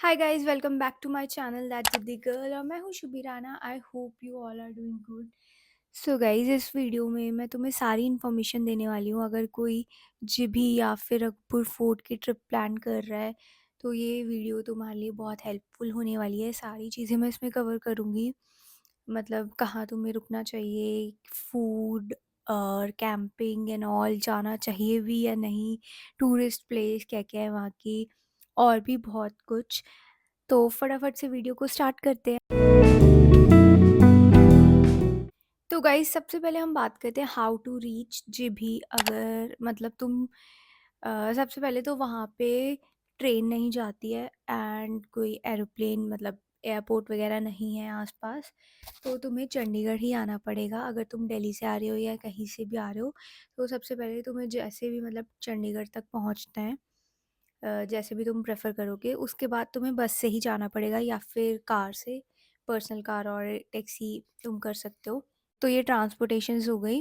Hi guys, welcome back to my channel that जिद्दी girl और मैं हूँ Shubhi Rana. I hope you all are doing good. So guys, इस video में मैं तुम्हें सारी इन्फॉर्मेशन देने वाली हूँ। अगर कोई जिभी या फिर अकबर फोर्ट की ट्रिप प्लान कर रहा है तो ये वीडियो तुम्हारे लिए बहुत हेल्पफुल होने वाली है। सारी चीज़ें मैं इसमें कवर करूँगी, मतलब कहाँ तुम्हें रुकना चाहिए, फूड और कैंपिंग एंड ऑल, जाना चाहिए भी या नहीं, टूरिस्ट प्लेस क्या क्या है वहाँ की, और भी बहुत कुछ। तो फटाफट से वीडियो को स्टार्ट करते हैं। तो गाइस, सबसे पहले हम बात करते हैं हाउ टू रीच जिभी। अगर मतलब तुम सबसे पहले तो वहाँ पे ट्रेन नहीं जाती है एंड कोई एरोप्लेन मतलब एयरपोर्ट वगैरह नहीं है आसपास, तो तुम्हें चंडीगढ़ ही आना पड़ेगा। अगर तुम दिल्ली से आ रहे हो या कहीं से भी आ रहे हो तो सबसे पहले तुम्हें जैसे भी मतलब चंडीगढ़ तक पहुँचना है, जैसे भी तुम प्रेफर करोगे, उसके बाद तुम्हें बस से ही जाना पड़ेगा या फिर कार से, पर्सनल कार और टैक्सी तुम कर सकते हो। तो ये ट्रांसपोर्टेशंस हो गई।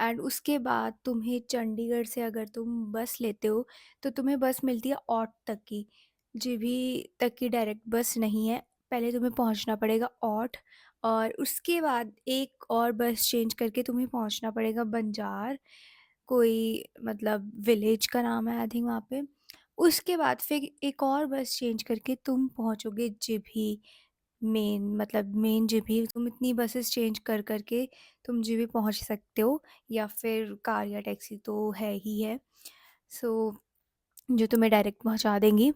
एंड उसके बाद तुम्हें चंडीगढ़ से अगर तुम बस लेते हो तो तुम्हें बस मिलती है औट तक की। जीभी तक की डायरेक्ट बस नहीं है, पहले तुम्हें पहुंचना पड़ेगा औट, और उसके बाद एक और बस चेंज करके तुम्हें पहुंचना पड़ेगा बंजार, कोई मतलब विलेज का नाम है आई थिंक वहाँ पे। उसके बाद फिर एक और बस चेंज करके तुम पहुंचोगे जिभी मेन, मतलब मेन जिभी। तुम इतनी बसेस चेंज कर करके तुम जिभी पहुंच सकते हो, या फिर कार या टैक्सी तो है ही है, सो जो तुम्हें डायरेक्ट पहुंचा देंगी।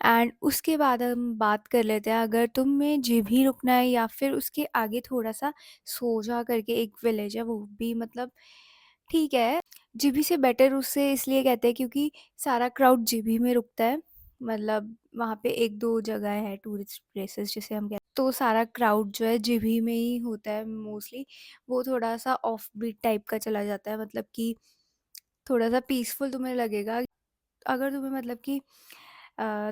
एंड उसके बाद हम बात कर लेते हैं, अगर तुम्हें जिभी रुकना है या फिर उसके आगे थोड़ा सा सोजा करके एक विलेज है, वो भी मतलब ठीक है। जीभी से बेटर उससे इसलिए कहते हैं क्योंकि सारा क्राउड जीभी में रुकता है। मतलब वहाँ पे एक दो जगह है टूरिस्ट प्लेसेस जिसे हम कहते हैं, तो सारा क्राउड जो है जीभी में ही होता है मोस्टली। वो थोड़ा सा ऑफ बीट टाइप का चला जाता है, मतलब कि थोड़ा सा पीसफुल तुम्हें लगेगा। अगर तुम्हें मतलब कि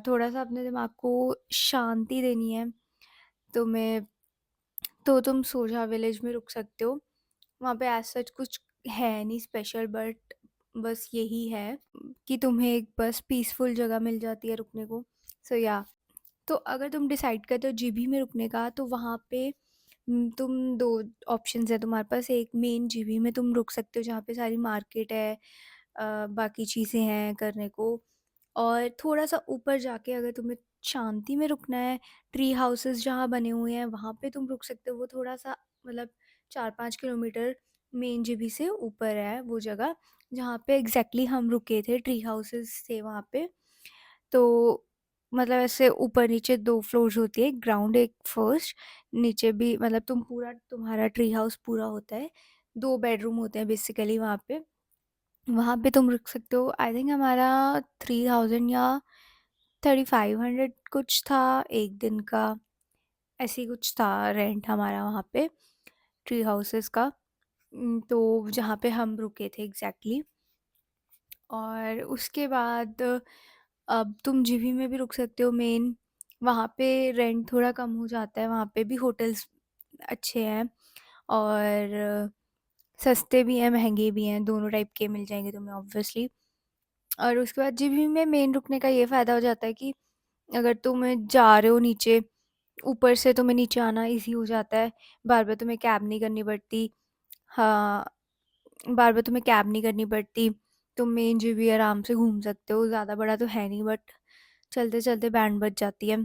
थोड़ा सा अपने दिमाग को शांति देनी है तुम्हें, तो तुम सोजा विलेज में रुक सकते हो। वहाँ पे एज सच कुछ है नहीं स्पेशल, बट बस यही है कि तुम्हें एक बस पीसफुल जगह मिल जाती है रुकने को। सो या तो अगर तुम डिसाइड करते हो जीबी में रुकने का तो वहाँ पे तुम दो ऑप्शंस है तुम्हारे पास। एक मेन जीबी में तुम रुक सकते हो जहाँ पे सारी मार्केट है, बाकी चीज़ें हैं करने को। और थोड़ा सा ऊपर जाके अगर तुम्हें शांति में रुकना है, ट्री हाउसेस जहाँ बने हुए हैं वहाँ पे तुम रुक सकते हो। वो थोड़ा सा मतलब 4-5 किलोमीटर मेन जीबी से ऊपर है वो जगह जहाँ पे एग्जैक्टली हम रुके थे, ट्री हाउसेस थे वहाँ पे। तो मतलब ऐसे ऊपर नीचे 2 फ्लोर्स होती है, एक ग्राउंड एक फर्स्ट, नीचे भी मतलब तुम्हारा ट्री हाउस पूरा होता है। 2 बेडरूम होते हैं बेसिकली वहाँ पे। वहाँ पे तुम रुक सकते हो। आई थिंक हमारा 3000 या 3500 कुछ था एक दिन का, ऐसे ही कुछ था रेंट हमारा वहाँ पे ट्री हाउसेस का। तो जहाँ पे हम रुके थे एग्जैक्टली। और उसके बाद अब तुम जीभी में भी रुक सकते हो मेन। वहाँ पे रेंट थोड़ा कम हो जाता है, वहाँ पे भी होटल्स अच्छे हैं और सस्ते भी हैं महंगे भी हैं, दोनों टाइप के मिल जाएंगे तुम्हें ऑब्वियसली। और उसके बाद जीभी में मेन रुकने का ये फ़ायदा हो जाता है कि अगर तुम जा रहे हो नीचे, ऊपर से तुम्हें नीचे आना इजी हो जाता है, बार बार तुम्हें कैब नहीं करनी पड़ती। हाँ, बार बार तुम्हें कैब नहीं करनी पड़ती। तुम मेन जो भी आराम से घूम सकते हो, ज़्यादा बड़ा तो है नहीं बट चलते चलते बैंड बज जाती है।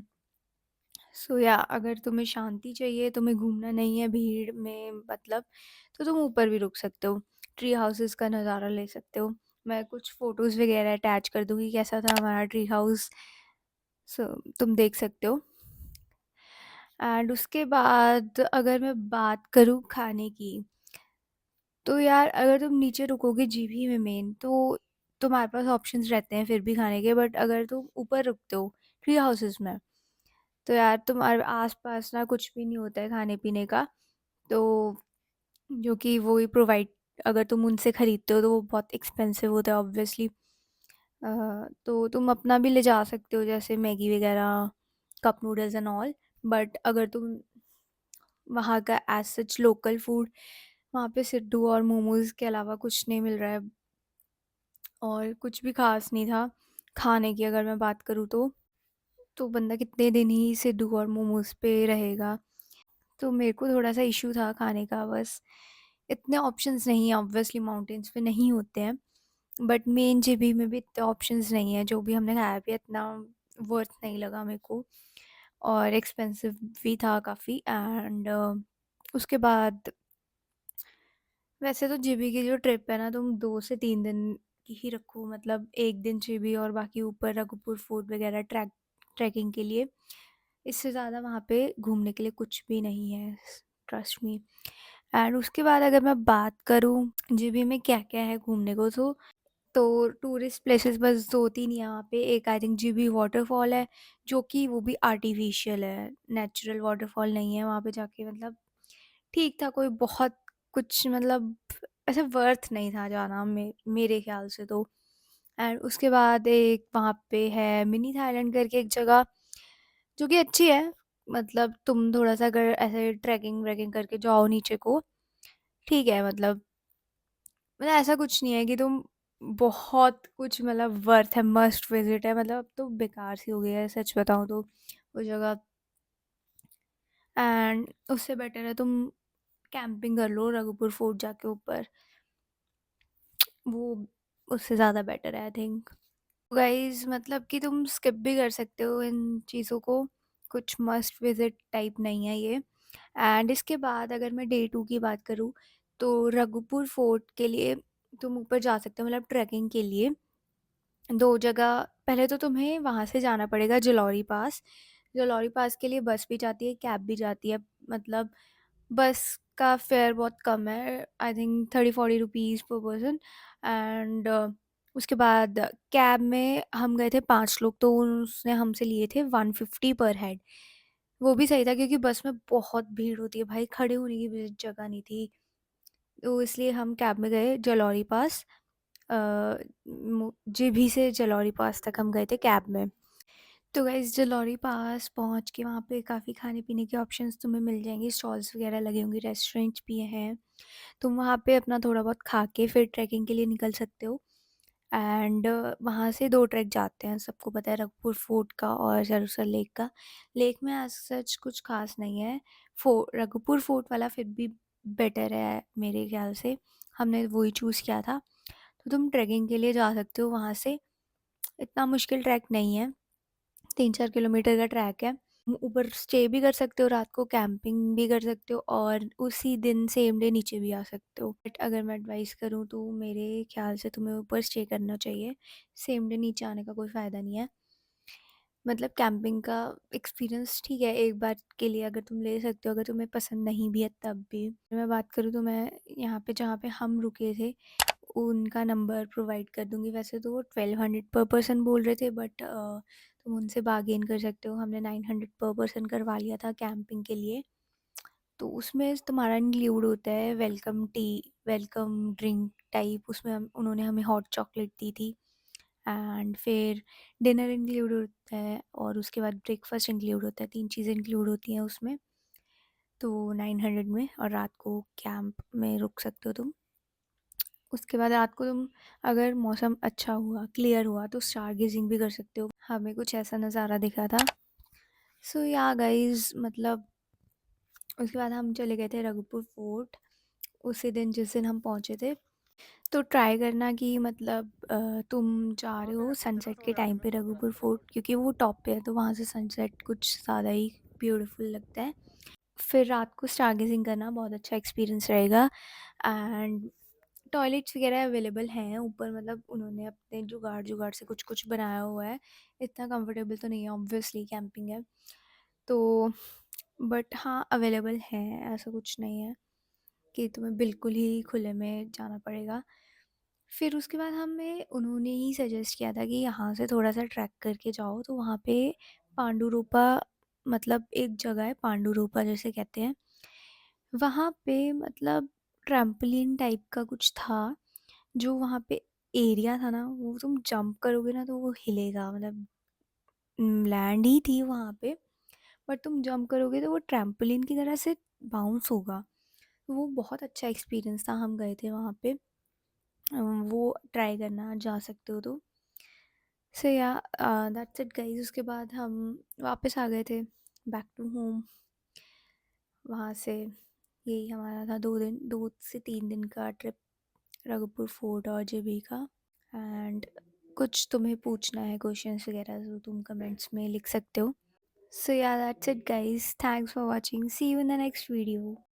सो या अगर तुम्हें शांति चाहिए, तुम्हें घूमना नहीं है भीड़ में मतलब, तो तुम ऊपर भी रुक सकते हो, ट्री हाउसेस का नज़ारा ले सकते हो। मैं कुछ फ़ोटोज़ वगैरह अटैच कर दूँगी कैसा था हमारा ट्री हाउस, सो तुम देख सकते हो। एंड उसके बाद अगर मैं बात करूँ खाने की, तो यार अगर तुम नीचे रुकोगे जीभी में मेन, तो तुम्हारे पास ऑप्शंस रहते हैं फिर भी खाने के। बट अगर तुम ऊपर रुकते हो ट्री हाउसेस में, तो यार तुम्हारे आस-पास ना कुछ भी नहीं होता है खाने पीने का। तो जो कि वो ही प्रोवाइड, अगर तुम उनसे खरीदते हो तो वो बहुत एक्सपेंसिव होता है ऑब्वियसली। तो तुम अपना भी ले जा सकते हो जैसे मैगी वगैरह, cup noodles and all. But अगर तुम वहाँ का एज सच लोकल फूड, वहाँ पे सिड्डू और मोमोज के अलावा कुछ नहीं मिल रहा है और कुछ भी खास नहीं था खाने की अगर मैं बात करूँ तो। तो बंदा कितने दिन ही सिद्धू और मोमोज़ पे रहेगा। तो मेरे को थोड़ा-सा इश्यू था खाने का बस। इतने ऑप्शंस नहीं हैं ऑब्वियसली माउंटेन्स पे नहीं होते हैं। बट मेन जीबी में भी इतने ऑप्शंस नहीं हैं, जो भी हमने खाया भी इतना वर्थ नहीं लगा मेरे को और एक्सपेंसिव भी था काफ़ी एंड उसके बाद वैसे तो जीबी की जो ट्रिप है ना तुम 2 से 3 दिन की ही रखो मतलब 1 दिन जीबी और बाकी ऊपर रघुपुर फोर्ट वगैरह ट्रैकिंग के लिए। इससे ज़्यादा वहाँ पे घूमने के लिए कुछ भी नहीं है, ट्रस्ट मी। एंड उसके बाद अगर मैं बात करूँ जीबी में क्या-क्या है घूमने को तो टूरिस्ट प्लेसेस बस 2-3 यहाँ पे। एक आई थिंक जीबी वाटरफॉल है, जो कि वो भी आर्टिफ़िशियल है, नेचुरल वाटरफॉल नहीं है। वहाँ पे जाके मतलब ठीक था, कोई बहुत कुछ मतलब ऐसा वर्थ नहीं था जाना मेरे ख़्याल से तो। एंड उसके बाद एक वहाँ पे है मिनी थाईलैंड करके एक जगह, जो कि अच्छी है। मतलब तुम थोड़ा-सा अगर ऐसे ट्रैकिंग-व्रैकिंग करके जाओ नीचे को, ठीक है मतलब ऐसा कुछ नहीं है कि तुम बहुत कुछ मतलब वर्थ है, मस्ट विज़िट है, मतलब अब तो बेकार सी हो गई है सच बताऊँ तो वो जगह। एंड उससे बेटर है तुम कैंपिंग कर लो रघुपुर फोर्ट जाके ऊपर, वो उससे ज़्यादा बेटर है आई थिंक। गाइस मतलब कि तुम स्किप भी कर सकते हो इन चीज़ों को, कुछ मस्ट विज़िट टाइप नहीं है ये। एंड इसके बाद अगर मैं डे 2 की बात करूँ, तो रघुपुर फोर्ट के लिए तुम ऊपर जा सकते हो मतलब ट्रैकिंग के लिए। 2 जगह, पहले तो तुम्हें वहाँ से जाना पड़ेगा जलौरी पास। जलौरी पास के लिए बस भी जाती है, कैब भी जाती है। मतलब बस का फेयर बहुत कम है, आई थिंक 30-40 रुपीज़ पर पर्सन। एंड उसके बाद कैब में हम गए थे 5 लोग, तो उसने हमसे लिए थे 150 पर हेड। वो भी सही था क्योंकि बस में बहुत भीड़ होती है भाई, खड़े होने की भी जगह नहीं थी। तो इसलिए हम कैब में गए जलौरी पास। अ, जीभी से जलौरी पास तक हम गए थे कैब में। तो गाइस जलौरी पास पहुंच के वहाँ पे काफ़ी खाने पीने के ऑप्शंस तुम्हें मिल जाएंगे, स्टॉल्स वगैरह लगे होंगे, रेस्टोरेंट्स भी हैं। तुम वहाँ पे अपना थोड़ा बहुत खा के फिर ट्रैकिंग के लिए निकल सकते हो। एंड वहाँ से 2 ट्रैक जाते हैं, सबको पता है, रघुपुर फोर्ट का और सरसर लेक का। लेक में एज सच कुछ खास नहीं है। रघुपुर फोर्ट वाला फिर भी बेटर है मेरे ख्याल से, हमने वही चूज़ किया था। तो तुम ट्रैकिंग के लिए जा सकते हो वहाँ से, इतना मुश्किल ट्रैक नहीं है, 3-4 किलोमीटर का ट्रैक है। ऊपर स्टे भी कर सकते हो, रात को कैंपिंग भी कर सकते हो और उसी दिन सेम डे नीचे भी आ सकते हो। बट अगर मैं एडवाइस करूँ तो मेरे ख्याल से तुम्हें ऊपर स्टे करना चाहिए, सेम डे नीचे आने का कोई फ़ायदा नहीं है। मतलब कैंपिंग का एक्सपीरियंस ठीक है एक बार के लिए, अगर तुम ले सकते हो, अगर तुम्हें पसंद नहीं भी है तब भी। मैं बात करूँ तो मैं यहाँ पे जहाँ पे हम रुके थे उनका नंबर प्रोवाइड कर दूँगी। वैसे तो वो 1200 पर पर्सन बोल रहे थे, बट तुम उनसे बार्गेन कर सकते हो। हमने 900 पर पर्सन करवा लिया था कैंपिंग के लिए। तो उसमें तुम्हारा इंक्लूड होता है welcome T, welcome drink type, उसमें हम उन्होंने हमें हॉट चॉकलेट दी थी। एंड फिर डिनर इंक्लूड होता है और उसके बाद ब्रेकफास्ट इंक्लूड होता है, 3 चीज़ें इंक्लूड होती हैं उसमें। तो 900 में, और रात को कैंप में रुक सकते हो तुम। उसके बाद रात को तुम, अगर मौसम अच्छा हुआ, क्लियर हुआ, तो स्टार गेजिंग भी कर सकते हो। हमें कुछ ऐसा नज़ारा दिखा था। सो या गाइस मतलब उसके बाद हम चले गए थे रघुपुर फोर्ट उसी दिन जिस दिन हम पहुँचे थे। तो ट्राई करना कि मतलब तुम जा रहे हो सनसेट के टाइम पे रघुपुर फोर्ट, क्योंकि वो टॉप पे है तो वहाँ से सनसेट कुछ ज़्यादा ही ब्यूटीफुल लगता है। फिर रात को स्टारगेजिंग करना बहुत अच्छा एक्सपीरियंस रहेगा। एंड टॉयलेट्स वगैरह अवेलेबल हैं ऊपर, मतलब उन्होंने अपने जुगाड़ जुगाड़ से कुछ कुछ बनाया हुआ है। इतना कंफर्टेबल तो नहीं है ऑब्वियसली, कैंपिंग है तो, बट हाँ अवेलेबल हैं, ऐसा कुछ नहीं है कि तुम्हें बिल्कुल ही खुले में जाना पड़ेगा। फिर उसके बाद हमें उन्होंने ही सजेस्ट किया था कि यहाँ से थोड़ा सा ट्रैक करके जाओ, तो वहाँ पे पांडु रूपा, मतलब एक जगह है पांडु रूपा जैसे कहते हैं, वहाँ पे मतलब ट्रैम्पोलिन टाइप का कुछ था, जो वहाँ पे एरिया था ना, वो तुम जंप करोगे ना तो वो हिलेगा, मतलब लैंड ही थी वहाँ पे, बट तुम जंप करोगे तो वो ट्रैम्पोलिन की तरह से बाउंस होगा। तो वो बहुत अच्छा एक्सपीरियंस था, हम गए थे वहाँ पे। वो ट्राई करना जा सकते हो तो। सो या दैट्स इट गाइस। उसके बाद हम वापस आ गए थे बैक टू होम। वहाँ से यही हमारा था 2 से 3 दिन का ट्रिप, रघुपुर फोर्ट और जेबी का। एंड कुछ तुम्हें पूछना है क्वेश्चंस वगैरह तो तुम कमेंट्स में लिख सकते हो। सो या that's it guys, thanks for watching, see you in the next video.